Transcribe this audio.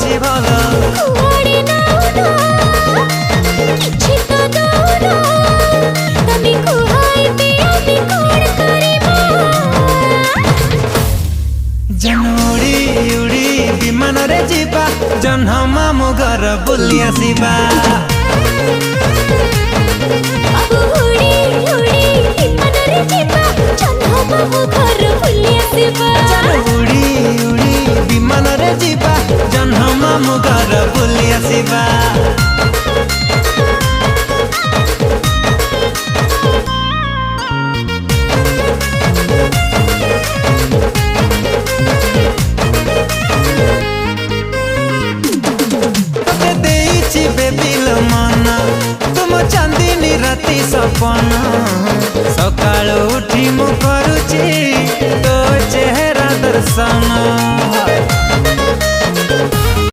ଅଛି ଭଲ କୁଆଡ଼େ ନାଉନା କିଛି ତ ଦଉନା ତମେ କୁହାଇବେ ଆମେ କଣ କରିବା ଉଡ଼ି ଉଡ଼ି ବିମାନରେ ଯିବା ଜହ୍ନ ମାମୁଁ ଘର ବୁଲି ଆସିବା ବାବୁ ଉଡ଼ି ଉଡ଼ି ବିମାନରେ ଯିବା ଜହ୍ନ ମାମୁଁ ଘର ବୁଲି ଆସିବା ଉଡ଼ି ଉଡ଼ି ବିମାନରେ ଯିବା ଜହ୍ନ ମାମୁଁ ଘର ବୁଲି ଆସିବା चांदनी राति सपन सकाल उठी मु करुची तो चेहरा दर्शन